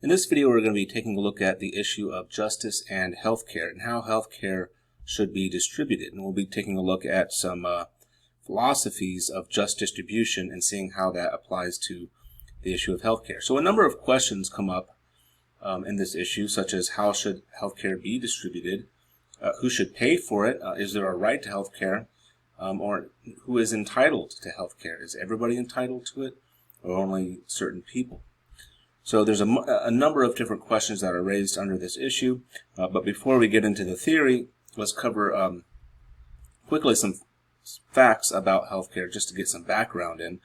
In this video, we're going to be taking a look at the issue of justice and healthcare and how healthcare should be distributed. And we'll be taking a look at some philosophies of just distribution and seeing how that applies to the issue of healthcare. So a number of questions come up in this issue, such as how should healthcare be distributed? Who should pay for it? Is there a right to healthcare? Or who is entitled to healthcare? Is everybody entitled to it, or only certain people? So there's a number of different questions that are raised under this issue. But before we get into the theory, let's cover quickly some facts about healthcare just to get some background in.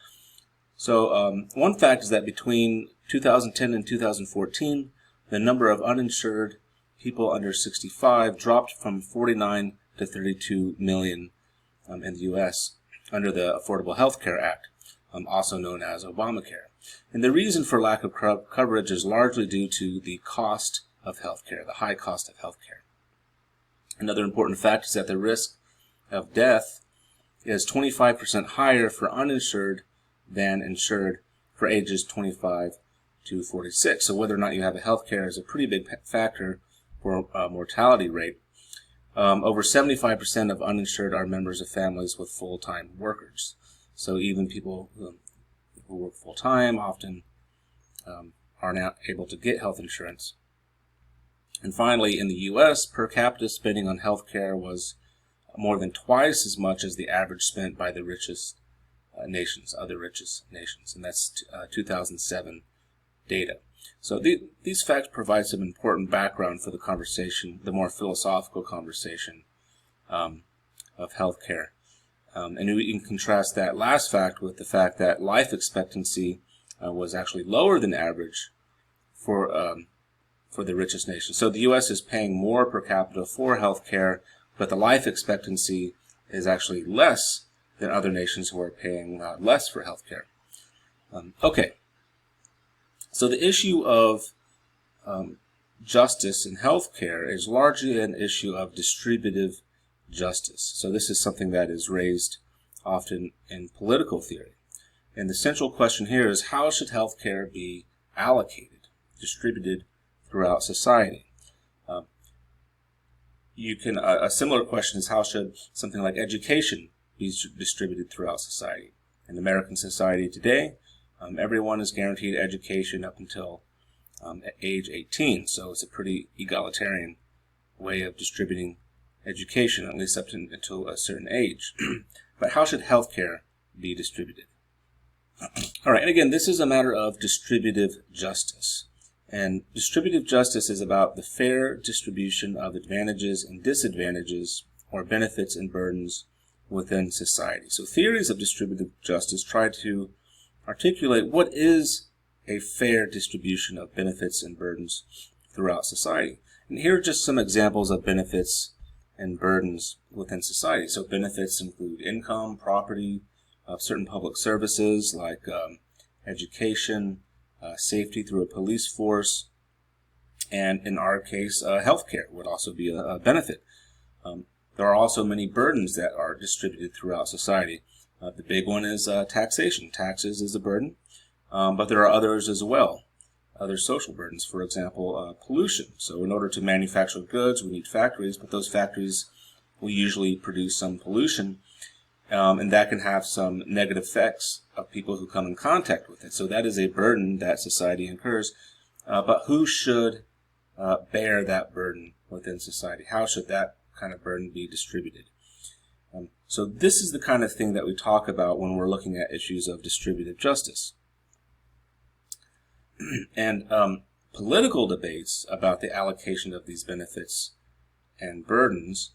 So one fact is that between 2010 and 2014, the number of uninsured people under 65 dropped from 49 to 32 million in the U.S. under the Affordable Health Care Act, also known as Obamacare. And the reason for lack of coverage is largely due to the cost of healthcare, the high cost of healthcare. Another important fact is that the risk of death is 25% higher for uninsured than insured for ages 25 to 46. So whether or not you have a healthcare is a pretty big factor for mortality rate. Over 75% of uninsured are members of families with full-time workers. So even people who work full-time often are not able to get health insurance. And finally, in the U.S., per capita spending on health care was more than twice as much as the average spent by the richest nations, other richest nations. And that's 2007 data. So these facts provide some important background for the conversation, the more philosophical conversation of health care. And we can contrast that last fact with the fact that life expectancy was actually lower than average for the richest nations. So the U.S. is paying more per capita for health care, but the life expectancy is actually less than other nations who are paying less for health care. Okay. So the issue of justice in health care is largely an issue of distributive justice. So this is something that is raised often in political theory. And the central question here is, how should healthcare be allocated, distributed throughout society? A similar question is, how should something like education be distributed throughout society? In American society today, everyone is guaranteed education up until age 18. So it's a pretty egalitarian way of distributing education, at least up until a certain age. But how should healthcare be distributed? All right, and again, this is a matter of distributive justice. And distributive justice is about the fair distribution of advantages and disadvantages, or benefits and burdens within society. So theories of distributive justice try to articulate what is a fair distribution of benefits and burdens throughout society. And here are just some examples of benefits and burdens within society. So benefits include income, property, certain public services like education, safety through a police force, and in our case, healthcare would also be a benefit. There are also many burdens that are distributed throughout society. The big one is taxation. Taxes is a burden, but there are others as well. Other social burdens, for example, pollution. So in order to manufacture goods, we need factories, but those factories will usually produce some pollution, and that can have some negative effects of people who come in contact with it. So that is a burden that society incurs, but who should bear that burden within society? How should that kind of burden be distributed? So this is the kind of thing that we talk about when we're looking at issues of distributive justice. And political debates about the allocation of these benefits and burdens,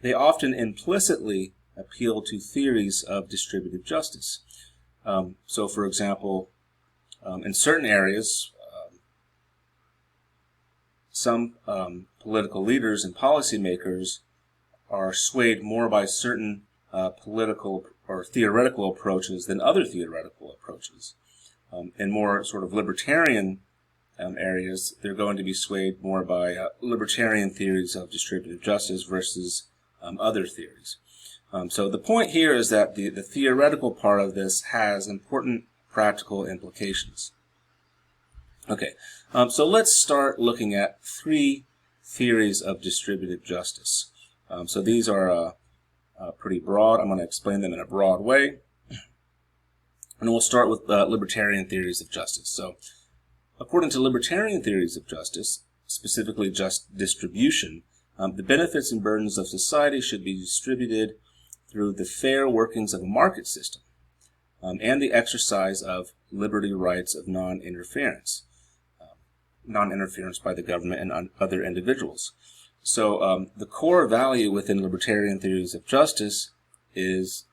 they often implicitly appeal to theories of distributive justice. So, for example, in certain areas, some political leaders and policymakers are swayed more by certain political or theoretical approaches than other theoretical approaches. In more sort of libertarian areas, they're going to be swayed more by libertarian theories of distributive justice versus other theories. So the point here is that the theoretical part of this has important practical implications. Okay, So let's start looking at three theories of distributive justice. So these are pretty broad. I'm going to explain them in a broad way. And we'll start with libertarian theories of justice. So according to libertarian theories of justice, specifically just distribution, the benefits and burdens of society should be distributed through the fair workings of a market system and the exercise of liberty rights of non-interference by the government and other individuals. So the core value within libertarian theories of justice is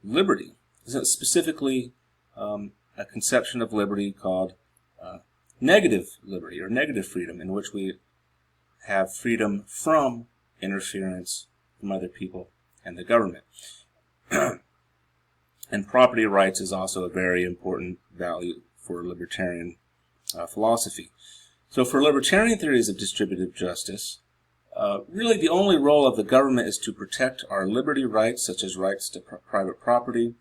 liberty. Specifically, a conception of liberty called negative liberty or negative freedom, in which we have freedom from interference from other people and the government. And property rights is also a very important value for libertarian philosophy. So for libertarian theories of distributive justice, really the only role of the government is to protect our liberty rights, such as rights to private property,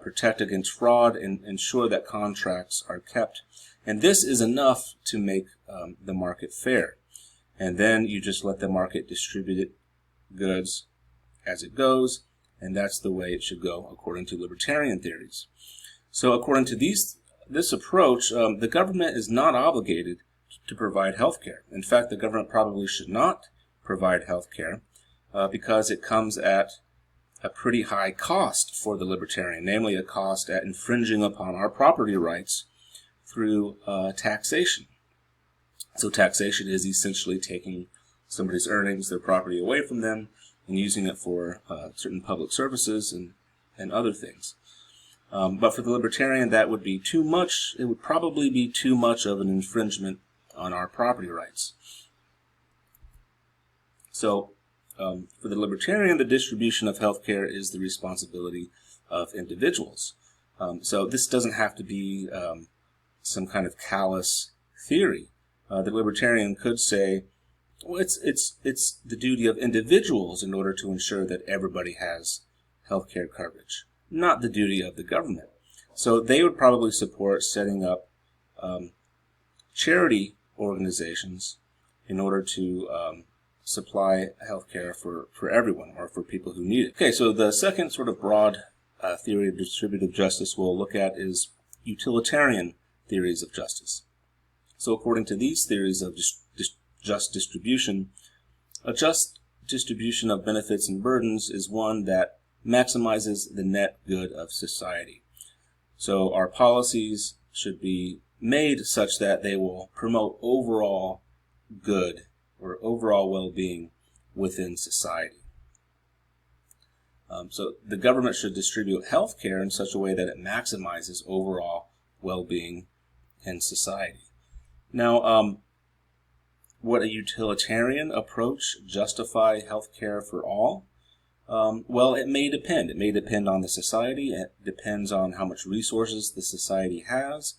protect against fraud, and ensure that contracts are kept. And this is enough to make the market fair. And then you just let the market distribute goods as it goes, and that's the way it should go according to libertarian theories. So according to this approach, the government is not obligated to provide health care. In fact, the government probably should not provide health care because it comes at a pretty high cost for the libertarian, namely a cost at infringing upon our property rights through taxation. So taxation is essentially taking somebody's earnings, their property, away from them and using it for certain public services and other things. But for the libertarian, that would be too much. It would probably be too much of an infringement on our property rights. So for the libertarian, the distribution of health care is the responsibility of individuals. So this doesn't have to be some kind of callous theory. The libertarian could say, well, it's the duty of individuals in order to ensure that everybody has health care coverage, not the duty of the government. So they would probably support setting up charity organizations in order to supply health care for everyone or for people who need it. Okay, so the second sort of broad theory of distributive justice we'll look at is utilitarian theories of justice. So according to these theories of just distribution, a just distribution of benefits and burdens is one that maximizes the net good of society. So our policies should be made such that they will promote overall good or overall well-being within society. So the government should distribute health care in such a way that it maximizes overall well-being in society. Now, would a utilitarian approach justify health care for all? Well, it may depend. It may depend on the society. It depends on how much resources the society has.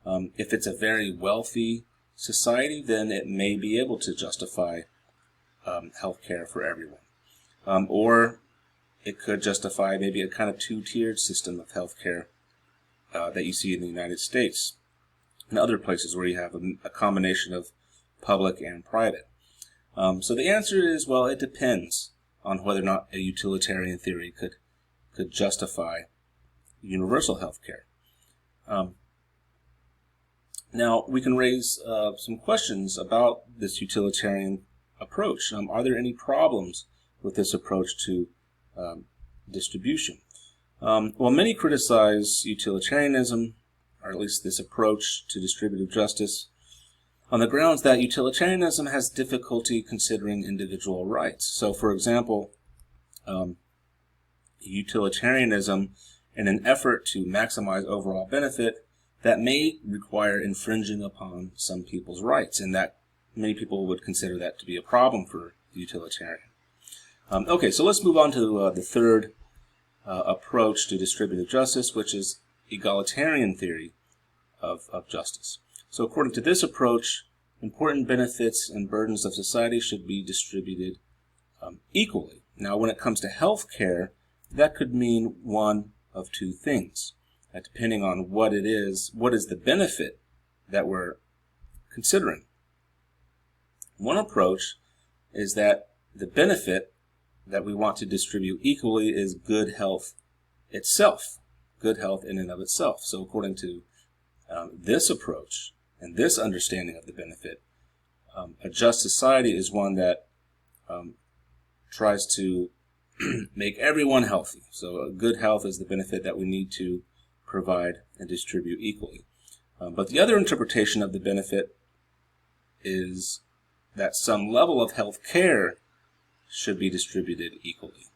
If it's a very wealthy society, then it may be able to justify health care for everyone. Or it could justify maybe a kind of two-tiered system of health care that you see in the United States and other places where you have a combination of public and private. So the answer is, well, it depends on whether or not a utilitarian theory could justify universal health care. Now, we can raise some questions about this utilitarian approach. Are there any problems with this approach to distribution? Well, many criticize utilitarianism, or at least this approach to distributive justice, on the grounds that utilitarianism has difficulty considering individual rights. So, for example, utilitarianism, in an effort to maximize overall benefit, that may require infringing upon some people's rights, and that many people would consider that to be a problem for the utilitarian. Okay, so let's move on to the third approach to distributive justice, which is egalitarian theory of justice. So according to this approach, important benefits and burdens of society should be distributed equally. Now, when it comes to health care, that could mean one of two things. Depending on what it is, what is the benefit that we're considering. One approach is that the benefit that we want to distribute equally is good health itself, good health in and of itself. So according to this approach and this understanding of the benefit, a just society is one that tries to make everyone healthy. So good health is the benefit that we need to provide and distribute equally. But the other interpretation of the benefit is that some level of health care should be distributed equally.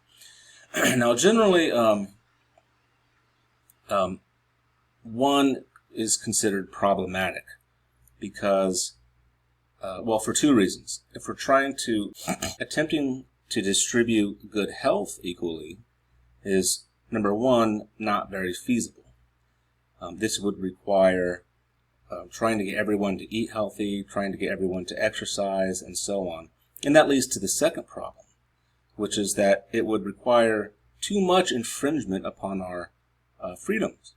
Now, generally, one is considered problematic because, well, for two reasons. If we're attempting to distribute good health equally is, number one, not very feasible. This would require trying to get everyone to eat healthy, trying to get everyone to exercise, and so on. And that leads to the second problem, which is that it would require too much infringement upon our freedoms.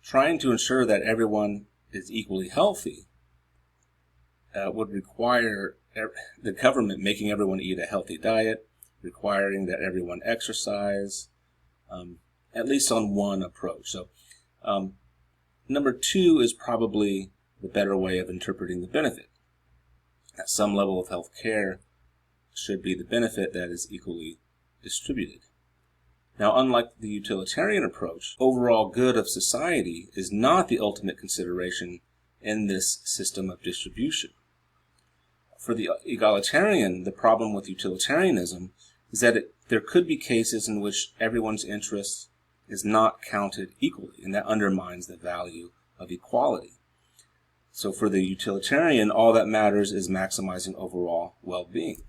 Trying to ensure that everyone is equally healthy would require the government making everyone eat a healthy diet, requiring that everyone exercise, at least on one approach. So, number two is probably the better way of interpreting the benefit. That some level of health care should be the benefit that is equally distributed. Now, unlike the utilitarian approach, overall good of society is not the ultimate consideration in this system of distribution. For the egalitarian, the problem with utilitarianism is that there could be cases in which everyone's interest is not counted equally, and that undermines the value of equality. So for the utilitarian, all that matters is maximizing overall well-being.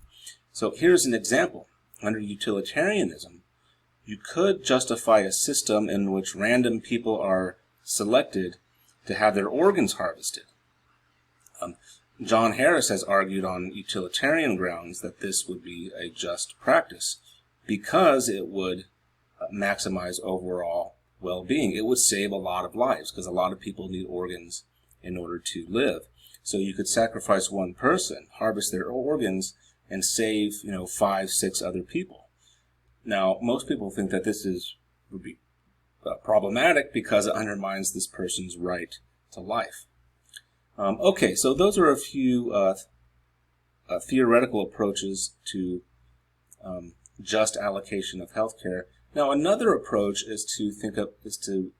So here's an example. Under utilitarianism, you could justify a system in which random people are selected to have their organs harvested. John Harris has argued on utilitarian grounds that this would be a just practice because it would maximize overall well-being. It would save a lot of lives because a lot of people need organs in order to live. So you could sacrifice one person, harvest their organs, and save, 5, 6 other people. Now, most people think that this would be problematic because it undermines this person's right to life. Okay, so those are a few theoretical approaches to just allocation of healthcare. Now, another approach is to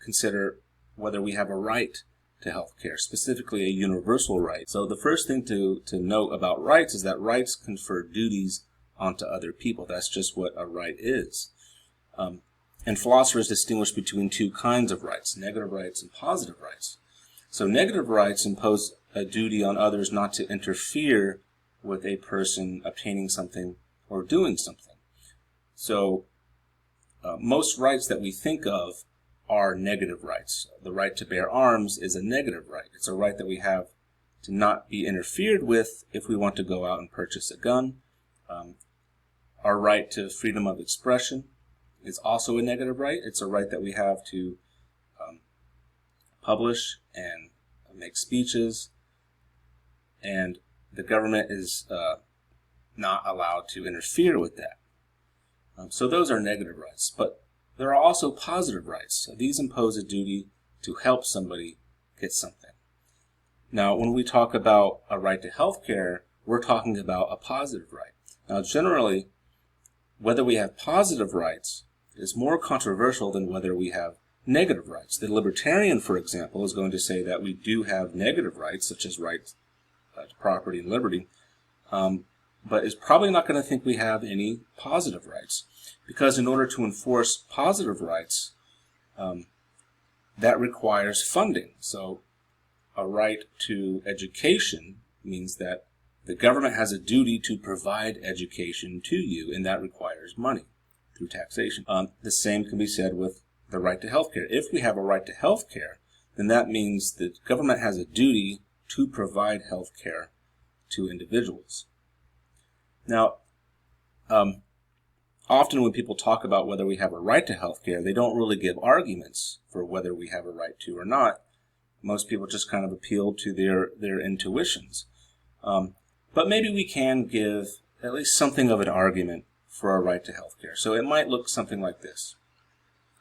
consider whether we have a right to healthcare, specifically a universal right. So the first thing to note about rights is that rights confer duties onto other people. That's just what a right is. And philosophers distinguish between two kinds of rights, negative rights and positive rights. So negative rights impose a duty on others not to interfere with a person obtaining something or doing something. So most rights that we think of are negative rights. The right to bear arms is a negative right. It's a right that we have to not be interfered with if we want to go out and purchase a gun. Our right to freedom of expression is also a negative right. It's a right that we have to publish and make speeches, and the government is not allowed to interfere with that. So those are negative rights, but there are also positive rights. So these impose a duty to help somebody get something. Now, when we talk about a right to health care, we're talking about a positive right. Now, generally, whether we have positive rights is more controversial than whether we have negative rights. The Libertarian, for example, is going to say that we do have negative rights, such as rights to property and liberty, but is probably not going to think we have any positive rights. Because in order to enforce positive rights, that requires funding. So a right to education means that the government has a duty to provide education to you, and that requires money through taxation. The same can be said with the right to health care. If we have a right to health care, then that means the government has a duty to provide health care to individuals. Now, often when people talk about whether we have a right to health care, they don't really give arguments for whether we have a right to or not. Most people just kind of appeal to their intuitions. But maybe we can give at least something of an argument for our right to health care. So it might look something like this.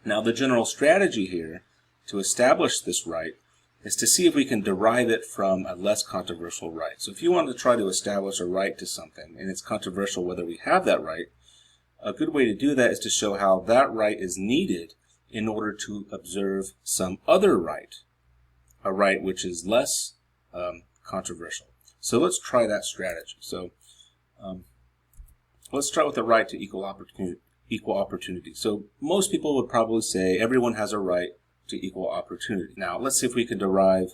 Now, the general strategy here to establish this right is to see if we can derive it from a less controversial right. So if you want to try to establish a right to something, and it's controversial whether we have that right, a good way to do that is to show how that right is needed in order to observe some other right, a right which is less controversial. So let's try that strategy. So let's start with the right to equal opportunity. So most people would probably say everyone has a right to equal opportunity. Now, let's see if we can derive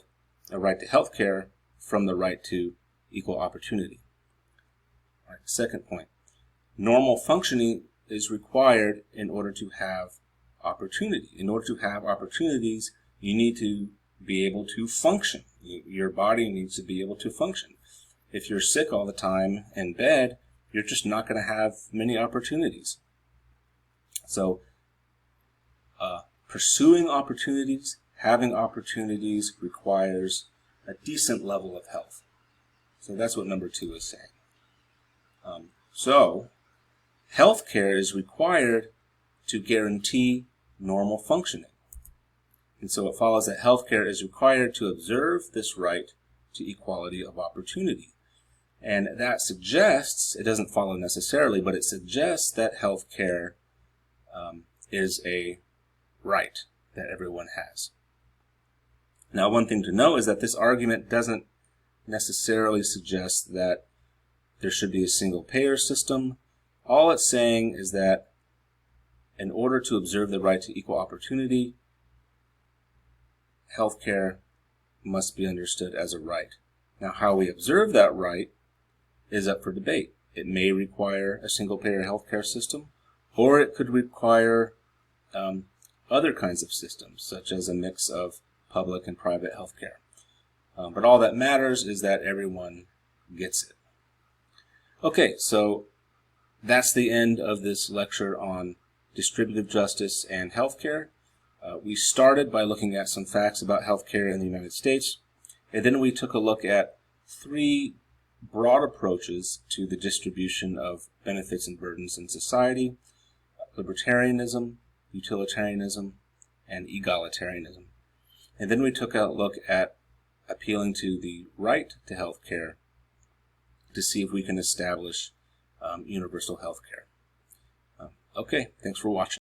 a right to health care from the right to equal opportunity. All right, second point. Normal functioning is required in order to have opportunity. In order to have opportunities, you need to be able to function. Your body needs to be able to function. If you're sick all the time in bed, you're just not going to have many opportunities. So, pursuing opportunities, having opportunities requires a decent level of health. So that's what number 2 is saying. So, health care is required to guarantee normal functioning. And so it follows that health care is required to observe this right to equality of opportunity. And that suggests, it doesn't follow necessarily, but it suggests that health care is a right that everyone has. Now, one thing to know is that this argument doesn't necessarily suggest that there should be a single payer system. All it's saying is that in order to observe the right to equal opportunity, health care must be understood as a right. Now, how we observe that right is up for debate. It may require a single payer health care system, or it could require other kinds of systems, such as a mix of public and private health care. But all that matters is that everyone gets it. Okay, so that's the end of this lecture on distributive justice and healthcare. We started by looking at some facts about healthcare in the United States, and then we took a look at 3 broad approaches to the distribution of benefits and burdens in society: libertarianism, utilitarianism, and egalitarianism. And then we took a look at appealing to the right to health care to see if we can establish universal health care. Okay, thanks for watching.